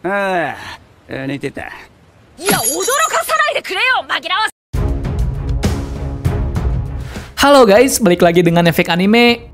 寝てた。いや、驚かさないでくれよ、紛らわせ。 Halo guys, balik lagi dengan Efek Anime.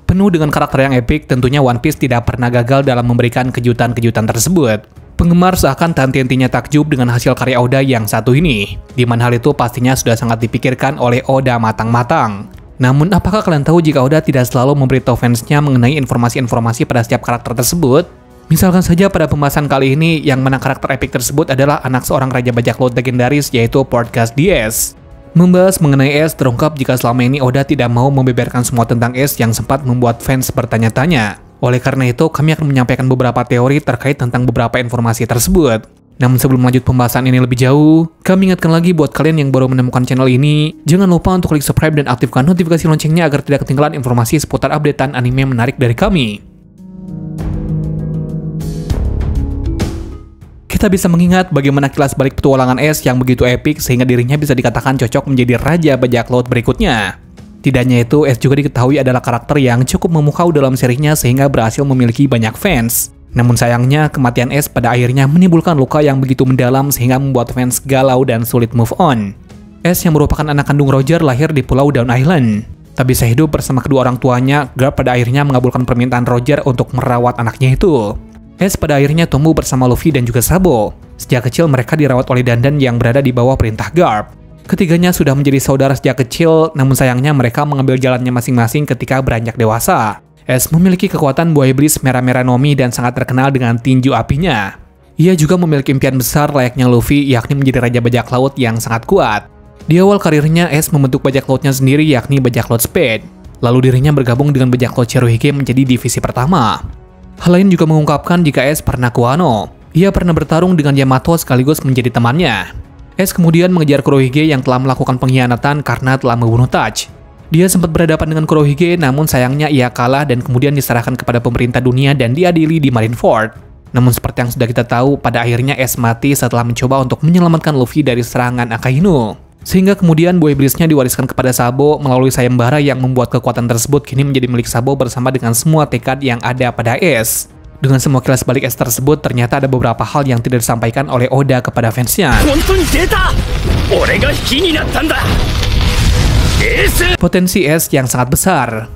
Penuh dengan karakter yang epik, tentunya One Piece tidak pernah gagal dalam memberikan kejutan-kejutan tersebut. Penggemar seakan tak henti-hentinya takjub dengan hasil karya Oda yang satu ini, di mana hal itu pastinya sudah sangat dipikirkan oleh Oda matang-matang. Namun, apakah kalian tahu jika Oda tidak selalu memberitahu fansnya mengenai informasi-informasi pada setiap karakter tersebut? Misalkan saja pada pembahasan kali ini, yang mana karakter epik tersebut adalah anak seorang raja bajak laut legendaris, yaitu Portgas Diaz. Membahas mengenai Ace, terungkap jika selama ini Oda tidak mau membeberkan semua tentang Ace yang sempat membuat fans bertanya-tanya. Oleh karena itu, kami akan menyampaikan beberapa teori terkait tentang beberapa informasi tersebut. Namun sebelum lanjut pembahasan ini lebih jauh, kami ingatkan lagi buat kalian yang baru menemukan channel ini, jangan lupa untuk klik subscribe dan aktifkan notifikasi loncengnya agar tidak ketinggalan informasi seputar updatean anime menarik dari kami. Kita bisa mengingat bagaimana kilas balik petualangan Ace yang begitu epik sehingga dirinya bisa dikatakan cocok menjadi raja bajak laut berikutnya. Tidak hanya itu, Ace juga diketahui adalah karakter yang cukup memukau dalam serinya sehingga berhasil memiliki banyak fans. Namun sayangnya, kematian Ace pada akhirnya menimbulkan luka yang begitu mendalam sehingga membuat fans galau dan sulit move on. Ace yang merupakan anak kandung Roger lahir di Pulau Dawn Island. Tak bisa hidup bersama kedua orang tuanya, Garp pada akhirnya mengabulkan permintaan Roger untuk merawat anaknya itu. Ace pada akhirnya tumbuh bersama Luffy dan juga Sabo. Sejak kecil mereka dirawat oleh Dandan yang berada di bawah perintah Garp. Ketiganya sudah menjadi saudara sejak kecil, namun sayangnya mereka mengambil jalannya masing-masing ketika beranjak dewasa. Ace memiliki kekuatan buah iblis merah-merah Nomi dan sangat terkenal dengan tinju apinya. Ia juga memiliki impian besar layaknya Luffy, yakni menjadi raja bajak laut yang sangat kuat. Di awal karirnya, Ace membentuk bajak lautnya sendiri yakni bajak laut Spade. Lalu dirinya bergabung dengan bajak laut Shirohige menjadi divisi pertama. Hal lain juga mengungkapkan jika Ace pernah ke Wano. Ia pernah bertarung dengan Yamato sekaligus menjadi temannya. Ace kemudian mengejar Kurohige yang telah melakukan pengkhianatan karena telah membunuh Touch. Dia sempat berhadapan dengan Kurohige, namun sayangnya ia kalah dan kemudian diserahkan kepada pemerintah dunia dan diadili di Marineford. Namun seperti yang sudah kita tahu, pada akhirnya Ace mati setelah mencoba untuk menyelamatkan Luffy dari serangan Akainu. Sehingga kemudian buah iblisnya diwariskan kepada Sabo melalui sayembara yang membuat kekuatan tersebut kini menjadi milik Sabo bersama dengan semua tekad yang ada pada Ace. Dengan semua kilas balik Ace tersebut, ternyata ada beberapa hal yang tidak disampaikan oleh Oda kepada fansnya. Potensi Ace yang sangat besar.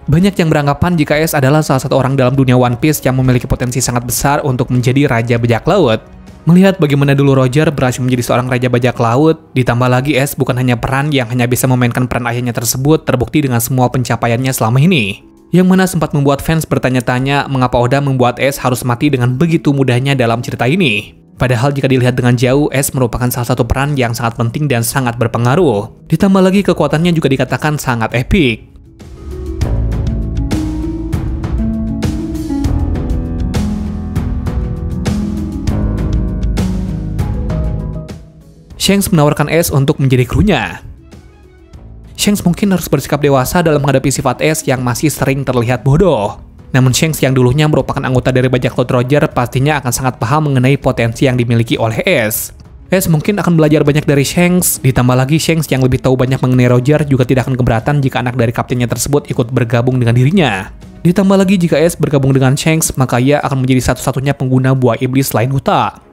Banyak yang beranggapan jika Ace adalah salah satu orang dalam dunia One Piece yang memiliki potensi sangat besar untuk menjadi raja bajak laut. Melihat bagaimana dulu Roger berhasil menjadi seorang raja bajak laut, ditambah lagi Ace bukan hanya peran yang hanya bisa memainkan peran ayahnya tersebut terbukti dengan semua pencapaiannya selama ini. Yang mana sempat membuat fans bertanya-tanya mengapa Oda membuat Ace harus mati dengan begitu mudahnya dalam cerita ini. Padahal jika dilihat dengan jauh, Ace merupakan salah satu peran yang sangat penting dan sangat berpengaruh. Ditambah lagi kekuatannya juga dikatakan sangat epik. Shanks menawarkan Ace untuk menjadi krunya. Shanks mungkin harus bersikap dewasa dalam menghadapi sifat Ace yang masih sering terlihat bodoh. Namun Shanks yang dulunya merupakan anggota dari bajak laut Roger pastinya akan sangat paham mengenai potensi yang dimiliki oleh Ace. Ace mungkin akan belajar banyak dari Shanks, ditambah lagi Shanks yang lebih tahu banyak mengenai Roger juga tidak akan keberatan jika anak dari kaptennya tersebut ikut bergabung dengan dirinya. Ditambah lagi jika Ace bergabung dengan Shanks, maka ia akan menjadi satu-satunya pengguna buah iblis selain Uta.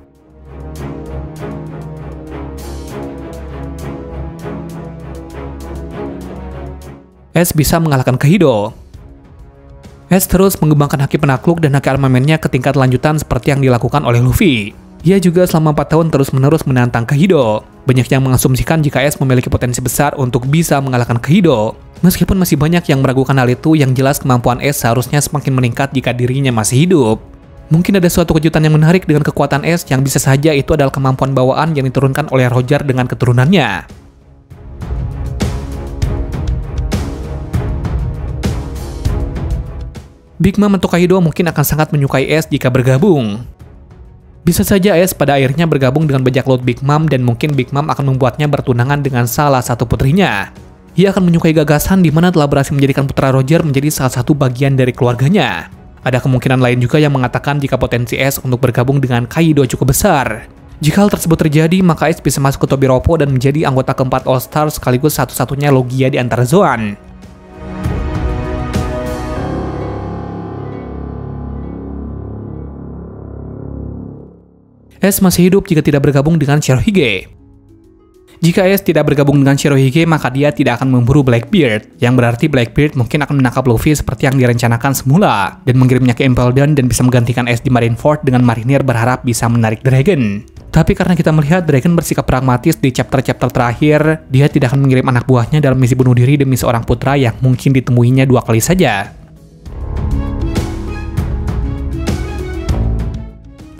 Ace bisa mengalahkan Kaido. Ace terus mengembangkan haki penakluk dan haki armamennya ke tingkat lanjutan seperti yang dilakukan oleh Luffy. Ia juga selama 4 tahun terus-menerus menantang Kaido. Banyak yang mengasumsikan jika Ace memiliki potensi besar untuk bisa mengalahkan Kaido. Meskipun masih banyak yang meragukan hal itu, yang jelas kemampuan Ace seharusnya semakin meningkat jika dirinya masih hidup. Mungkin ada suatu kejutan yang menarik dengan kekuatan Ace yang bisa saja itu adalah kemampuan bawaan yang diturunkan oleh Roger dengan keturunannya. Big Mom atau Kaido mungkin akan sangat menyukai Ace jika bergabung. Bisa saja Ace pada akhirnya bergabung dengan bajak laut Big Mom dan mungkin Big Mom akan membuatnya bertunangan dengan salah satu putrinya. Ia akan menyukai gagasan di mana telah berhasil menjadikan putra Roger menjadi salah satu bagian dari keluarganya. Ada kemungkinan lain juga yang mengatakan jika potensi Ace untuk bergabung dengan Kaido cukup besar. Jika hal tersebut terjadi, maka Ace bisa masuk ke Tobiropo dan menjadi anggota keempat All Star sekaligus satu-satunya Logia di antara Zoan. Ace masih hidup jika tidak bergabung dengan Shirohige. Jika Ace tidak bergabung dengan Shirohige, maka dia tidak akan memburu Blackbeard, yang berarti Blackbeard mungkin akan menangkap Luffy seperti yang direncanakan semula, dan mengirimnya ke Impel Down dan bisa menggantikan Ace di Marineford dengan marinir berharap bisa menarik Dragon. Tapi karena kita melihat Dragon bersikap pragmatis di chapter-chapter terakhir, dia tidak akan mengirim anak buahnya dalam misi bunuh diri demi seorang putra yang mungkin ditemuinya 2 kali saja.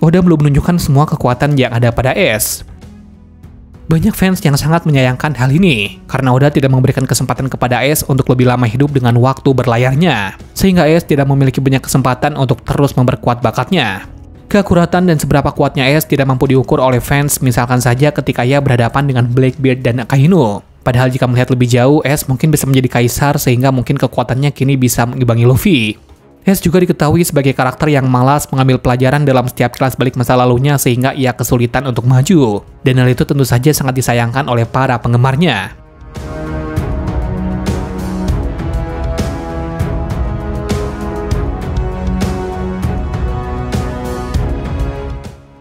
Oda belum menunjukkan semua kekuatan yang ada pada Ace. Banyak fans yang sangat menyayangkan hal ini, karena Oda tidak memberikan kesempatan kepada Ace untuk lebih lama hidup dengan waktu berlayarnya, sehingga Ace tidak memiliki banyak kesempatan untuk terus memperkuat bakatnya. Keakuratan dan seberapa kuatnya Ace tidak mampu diukur oleh fans, misalkan saja ketika ia berhadapan dengan Blackbeard dan Akainu. Padahal jika melihat lebih jauh, Ace mungkin bisa menjadi kaisar sehingga mungkin kekuatannya kini bisa mengimbangi Luffy. Ace juga diketahui sebagai karakter yang malas mengambil pelajaran dalam setiap kelas balik masa lalunya sehingga ia kesulitan untuk maju. Dan hal itu tentu saja sangat disayangkan oleh para penggemarnya.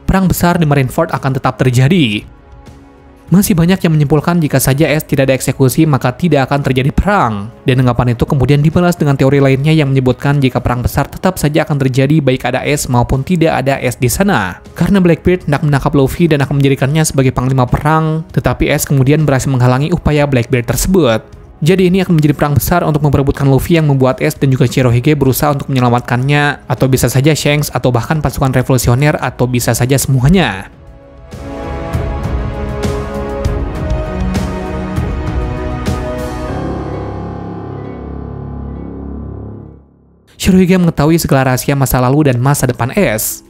Perang besar di Marineford akan tetap terjadi. Masih banyak yang menyimpulkan jika saja Ace tidak ada eksekusi maka tidak akan terjadi perang. Dan anggapan itu kemudian dibalas dengan teori lainnya yang menyebutkan jika perang besar tetap saja akan terjadi baik ada Ace maupun tidak ada Ace di sana. Karena Blackbeard hendak menangkap Luffy dan akan menjadikannya sebagai panglima perang, tetapi Ace kemudian berhasil menghalangi upaya Blackbeard tersebut. Jadi ini akan menjadi perang besar untuk memperebutkan Luffy yang membuat Ace dan juga Shirohige berusaha untuk menyelamatkannya, atau bisa saja Shanks atau bahkan pasukan revolusioner atau bisa saja semuanya. Shirohige mengetahui segala rahasia masa lalu dan masa depan Ace.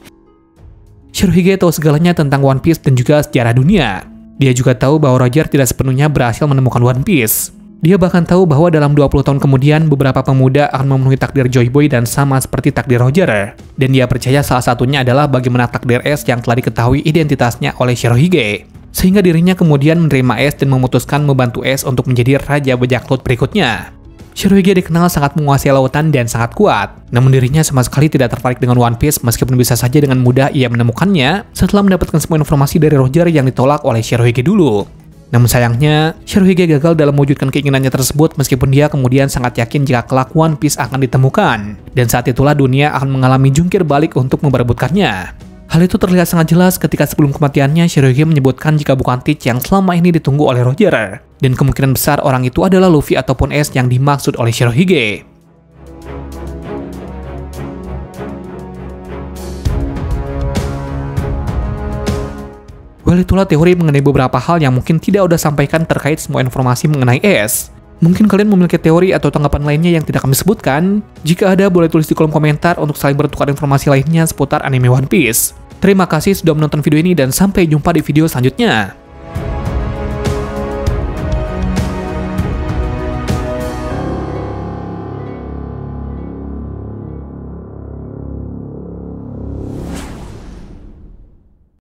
Shirohige tahu segalanya tentang One Piece dan juga sejarah dunia. Dia juga tahu bahwa Roger tidak sepenuhnya berhasil menemukan One Piece. Dia bahkan tahu bahwa dalam 20 tahun kemudian beberapa pemuda akan memenuhi takdir Joy Boy dan sama seperti takdir Roger. Dan dia percaya salah satunya adalah bagaimana takdir Ace yang telah diketahui identitasnya oleh Shirohige. Sehingga dirinya kemudian menerima Ace dan memutuskan membantu Ace untuk menjadi Raja Bajak Laut berikutnya. Shirohige dikenal sangat menguasai lautan dan sangat kuat, namun dirinya sama sekali tidak tertarik dengan One Piece meskipun bisa saja dengan mudah ia menemukannya setelah mendapatkan semua informasi dari Roger yang ditolak oleh Shirohige dulu. Namun sayangnya, Shirohige gagal dalam mewujudkan keinginannya tersebut meskipun dia kemudian sangat yakin jika kelak One Piece akan ditemukan, dan saat itulah dunia akan mengalami jungkir balik untuk memperebutkannya. Hal itu terlihat sangat jelas ketika sebelum kematiannya Shirohige menyebutkan jika bukan Teach yang selama ini ditunggu oleh Roger. Dan kemungkinan besar orang itu adalah Luffy ataupun Ace yang dimaksud oleh Shirohige. Well, itulah teori mengenai beberapa hal yang mungkin tidak udah sampaikan terkait semua informasi mengenai Ace. Mungkin kalian memiliki teori atau tanggapan lainnya yang tidak kami sebutkan. Jika ada, boleh tulis di kolom komentar untuk saling bertukar informasi lainnya seputar anime One Piece. Terima kasih sudah menonton video ini dan sampai jumpa di video selanjutnya.